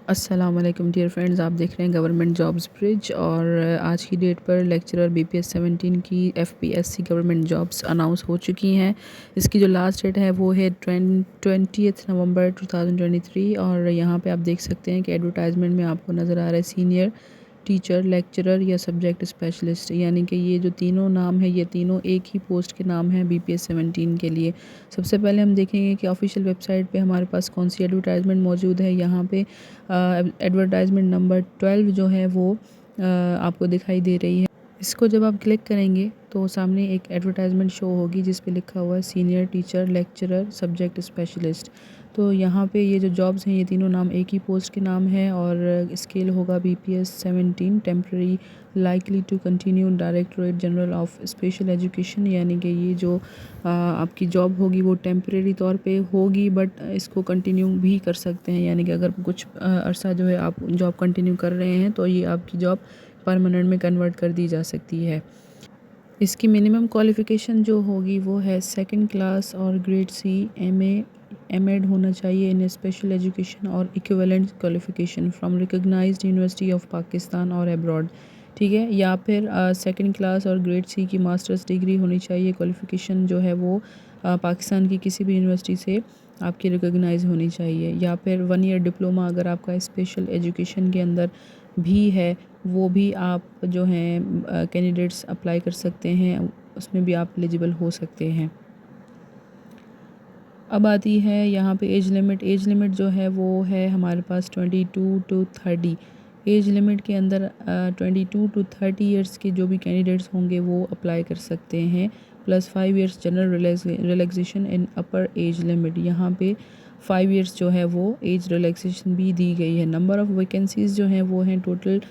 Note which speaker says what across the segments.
Speaker 1: अस्सलाम वालेकुम dear friends, आप देख रहे हैं गवर्नमेंट जॉब्स ब्रिज। और आज की डेट पर लेक्चरर बीपीएस 17 की एफपीएससी गवर्नमेंट जॉब्स अनाउंस हो चुकी हैं। इसकी जो लास्ट डेट है वो है 20 नवंबर 2023। और यहाँ पे आप देख सकते हैं कि एडवर्टाइजमेंट में आपको नज़र आ रहा है सीनियर टीचर, लेक्चरर या सब्जेक्ट स्पेशलिस्ट, यानी कि ये जो तीनों नाम है ये तीनों एक ही पोस्ट के नाम हैं बीपीएस 17 के लिए। सबसे पहले हम देखेंगे कि ऑफिशियल वेबसाइट पे हमारे पास कौन सी एडवर्टाइजमेंट मौजूद है। यहाँ पे एडवर्टाइजमेंट नंबर 12 जो है वो आपको दिखाई दे रही है। इसको जब आप क्लिक करेंगे तो सामने एक एडवर्टाइजमेंट शो होगी जिस पे लिखा हुआ है senior teacher, lecturer, subject specialist. तो यहाँ पे ये जो जॉब्स हैं ये तीनों नाम एक ही पोस्ट के नाम है और स्केल होगा BPS 17 temporary, likely to continue, directorate general of special education. यानी कि ये जो आपकी जॉब होगी वो टेम्प्रेरी तौर पे होगी, बट इसको कंटिन्यू भी कर सकते हैं। यानी कि अगर कुछ अरसा जो है आप जॉब कंटिन्यू कर रहे हैं तो ये आपकी जॉब परमानेंट में कन्वर्ट कर दी जा सकती है। इसकी मिनिमम क्वालिफ़िकेशन जो होगी वो है सेकंड क्लास और ग्रेड सी एम.एड होना चाहिए इन स्पेशल एजुकेशन और equivalent qualification from recognised university of Pakistan और अब्रॉड। ठीक है, या फिर सेकंड क्लास और ग्रेड सी की मास्टर्स डिग्री होनी चाहिए। क्वालिफ़िकेशन जो है वो पाकिस्तान की किसी भी यूनिवर्सिटी से आपकी रिकॉग्नाइज होनी चाहिए, या फिर 1 ईयर डिप्लोमा अगर आपका स्पेशल एजुकेशन के अंदर भी है वो भी आप जो हैं कैंडिडेट्स अप्लाई कर सकते हैं, उसमें भी आप एलिजिबल हो सकते हैं। अब आती है यहाँ पे एज लिमिट। एज लिमिट जो है वो है हमारे पास 22 टू 30। एज लिमिट के अंदर 22 टू 30 ईयर्स के जो भी कैंडिडेट्स होंगे वो अप्लाई कर सकते हैं, प्लस 5 ईयर्स जनरल रिलैक्सेशन इन अपर एज लिमिट। यहाँ पे 5 ईयर्स जो है वो एज रिलैक्सेशन भी दी गई है। नंबर ऑफ़ वैकेंसीज़ जो हैं वो हैं टोटल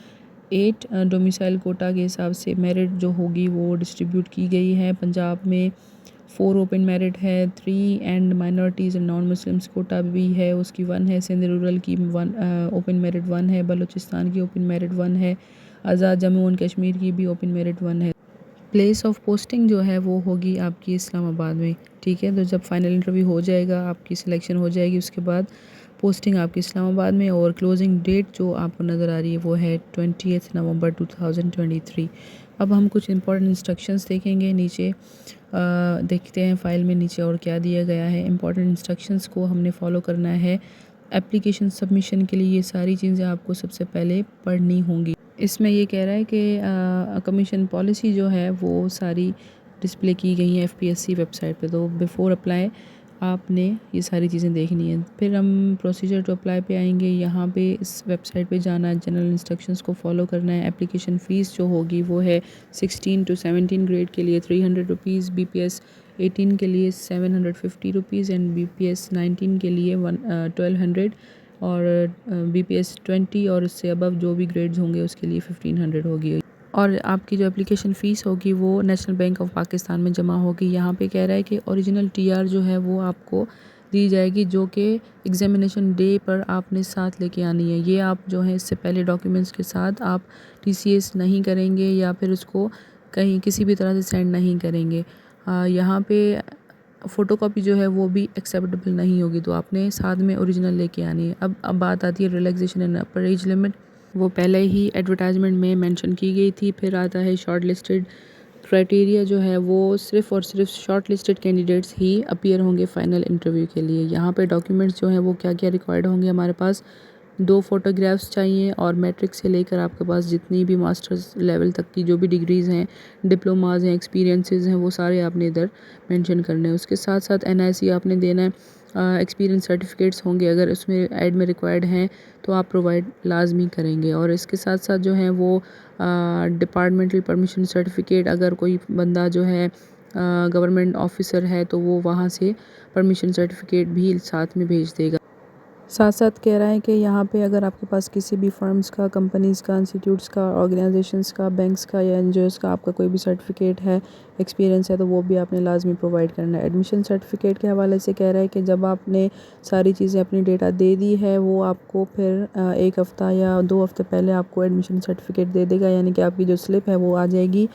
Speaker 1: 8। डोमिसाइल कोटा के हिसाब से मेरिट जो होगी वो डिस्ट्रीब्यूट की गई है। पंजाब में 4 ओपन मेरिट है, 3 and minorities and non Muslims quota भी है, उसकी 1 है। सिंध रूरल की 1 ओपन मेरिट 1 है। बलूचिस्तान की ओपन मेरिट 1 है। आज़ाद जम्मू एंड कश्मीर की भी ओपन मेरिट 1 है। प्लेस ऑफ पोस्टिंग जो है वो होगी आपकी इस्लामाबाद में। ठीक है, तो जब फाइनल इंटरव्यू हो जाएगा, आपकी सिलेक्शन हो जाएगी, उसके बाद पोस्टिंग आपकी इस्लामाबाद में। और क्लोजिंग डेट जो आपको नज़र आ रही है वो है 20 नवंबर 2023। अब हम कुछ इंपॉर्टेंट इंस्ट्रक्शंस देखेंगे नीचे। देखते हैं फ़ाइल में नीचे और क्या दिया गया है। इंपॉर्टेंट इंस्ट्रक्शंस को हमने फॉलो करना है। एप्लीकेशन सबमिशन के लिए ये सारी चीज़ें आपको सबसे पहले पढ़नी होंगी। इसमें ये कह रहा है कि कमीशन पॉलिसी जो है वो सारी डिस्प्ले की गई है एफपीएससी वेबसाइट पे। तो बिफ़ोर अप्लाई आपने ये सारी चीज़ें देखनी है। फिर हम प्रोसीजर टू अप्लाई पे आएंगे। यहाँ पे इस वेबसाइट पे जाना है, जनरल इंस्ट्रक्शंस को फॉलो करना है। एप्लीकेशन फ़ीस जो होगी वो है 16 टू 17 ग्रेड के लिए 300 रुपीज़, बीपीएस 18 के लिए 750 रुपीज़ एंड बीपीएस 19 के लिए 1200, और बीपीएस 20 और उससे अबव जो भी ग्रेड्स होंगे उसके लिए 1500 होगी। और आपकी जो एप्लीकेशन फ़ीस होगी वो नेशनल बैंक ऑफ पाकिस्तान में जमा होगी। यहाँ पे कह रहा है कि ओरिजिनल टीआर जो है वो आपको दी जाएगी, जो कि एग्ज़ामिनेशन डे पर आपने साथ लेके आनी है। ये आप जो है इससे पहले डॉक्यूमेंट्स के साथ आप टीसीएस नहीं करेंगे या फिर उसको कहीं किसी भी तरह से सेंड नहीं करेंगे। यहाँ पे फ़ोटोकॉपी जो है वो भी एक्सेप्टेबल नहीं होगी, तो आपने साथ में ओरिजिनल लेके आनी है। अब बात आती है रिलैक्सेशन इन अपर एज लिमिट। वो पहले ही एडवर्टाइजमेंट में मेंशन की गई थी। फिर आता है शॉर्ट लिस्टेड क्राइटेरिया जो है वो सिर्फ़ और सिर्फ शॉर्ट लिस्टेड कैंडिडेट्स ही अपीयर होंगे फ़ाइनल इंटरव्यू के लिए। यहाँ पे डॉक्यूमेंट्स जो हैं वो क्या क्या रिक्वायर्ड होंगे हमारे पास 2 फ़ोटोग्राफ्स चाहिए, और मैट्रिक से लेकर आपके पास जितनी भी मास्टर्स लेवल तक की जो भी डिग्रीज़ हैं, डिप्लोमाज हैं, एक्सपीरियंसेस हैं, वो सारे आपने इधर मेंशन करने हैं। उसके साथ साथ एनआईसी आपने देना है। एक्सपीरियंस सर्टिफिकेट्स होंगे अगर उसमें ऐड में रिक्वायर्ड हैं तो आप प्रोवाइड लाजमी करेंगे। और इसके साथ साथ जो है वो डिपार्टमेंटल परमिशन सर्टिफिकेट, अगर कोई बंदा जो है गवर्नमेंट ऑफिसर है तो वो वहाँ से परमिशन सर्टिफिकेट भी साथ में भेज देगा। साथ साथ कह रहा है कि यहाँ पे अगर आपके पास किसी भी फर्म्स का, कंपनीज़ का, इंस्टीट्यूट्स का, ऑर्गेनाइजेशंस का, बैंक्स का या एनजीओज़ का आपका कोई भी सर्टिफिकेट है, एक्सपीरियंस है, तो वो भी आपने लाजमी प्रोवाइड करना है। एडमिशन सर्टिफिकेट के हवाले से कह रहा है कि जब आपने सारी चीज़ें अपनी डेटा दे दी है वो आपको फिर 1 हफ़्ता या 2 हफ़्ते पहले आपको एडमिशन सर्टिफिकेट दे देगा, यानी कि आपकी जो स्लिप है वो आ जाएगी।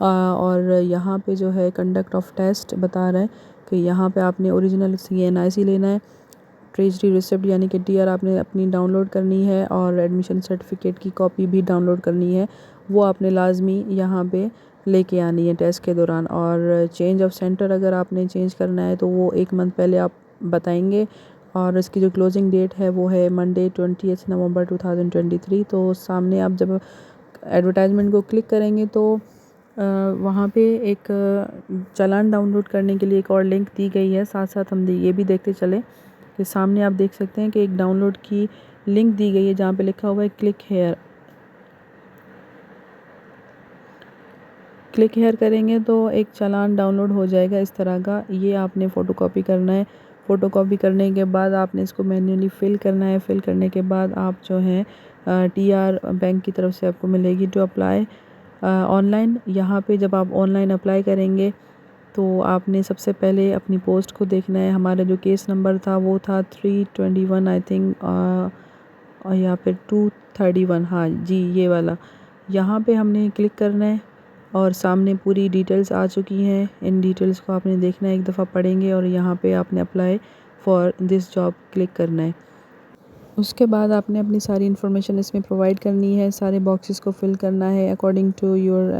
Speaker 1: और यहाँ पे जो है कंडक्ट ऑफ टेस्ट बता रहा है कि यहाँ पे आपने ओरिजिनल CNIC लेना है, ट्रेजरी रिसिप्ट यानी कि टीआर आपने अपनी डाउनलोड करनी है और एडमिशन सर्टिफिकेट की कॉपी भी डाउनलोड करनी है। वो आपने लाजमी यहाँ पे लेके आनी है टेस्ट के दौरान। और चेंज ऑफ सेंटर अगर आपने चेंज करना है तो वो 1 मंथ पहले आप बताएंगे। और इसकी जो क्लोजिंग डेट है वो है मंडे 20 नवंबर 2023। तो सामने आप जब एडवर्टाइजमेंट को क्लिक करेंगे तो वहाँ पे एक चालान डाउनलोड करने के लिए एक और लिंक दी गई है। साथ साथ हम ये भी देखते चले कि सामने आप देख सकते हैं कि एक डाउनलोड की लिंक दी गई है जहाँ पे लिखा हुआ है क्लिक हेयर। क्लिक हेयर करेंगे तो एक चालान डाउनलोड हो जाएगा इस तरह का। ये आपने फ़ोटोकॉपी करना है। फ़ोटोकॉपी करने के बाद आपने इसको मैन्युअली फ़िल करना है। फ़िल करने के बाद आप जो है टीआर बैंक की तरफ से आपको मिलेगी टू अप्लाई ऑनलाइन। यहाँ पे जब आप ऑनलाइन अप्लाई करेंगे तो आपने सबसे पहले अपनी पोस्ट को देखना है। हमारा जो केस नंबर था वो था 321 आई थिंक, और या फिर 231, हाँ जी ये वाला। यहाँ पे हमने क्लिक करना है और सामने पूरी डिटेल्स आ चुकी हैं। इन डिटेल्स को आपने देखना है, एक दफ़ा पढ़ेंगे और यहाँ पे आपने apply for this job click करना है। उसके बाद आपने अपनी सारी इन्फॉर्मेशन इसमें प्रोवाइड करनी है। सारे बॉक्सेस को फिल करना है अकॉर्डिंग टू योर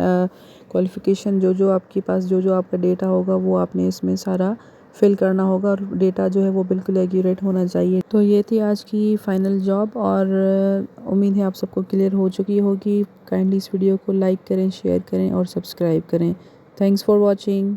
Speaker 1: क्वालिफ़िकेशन। जो आपके पास जो आपका डेटा होगा वो आपने इसमें सारा फिल करना होगा और डेटा जो है वो बिल्कुल एक्यूरेट होना चाहिए। तो ये थी आज की फ़ाइनल जॉब और उम्मीद है आप सबको क्लियर हो चुकी होगी। काइंडली इस वीडियो को लाइक करें, शेयर करें और सब्सक्राइब करें। Thanks for watching.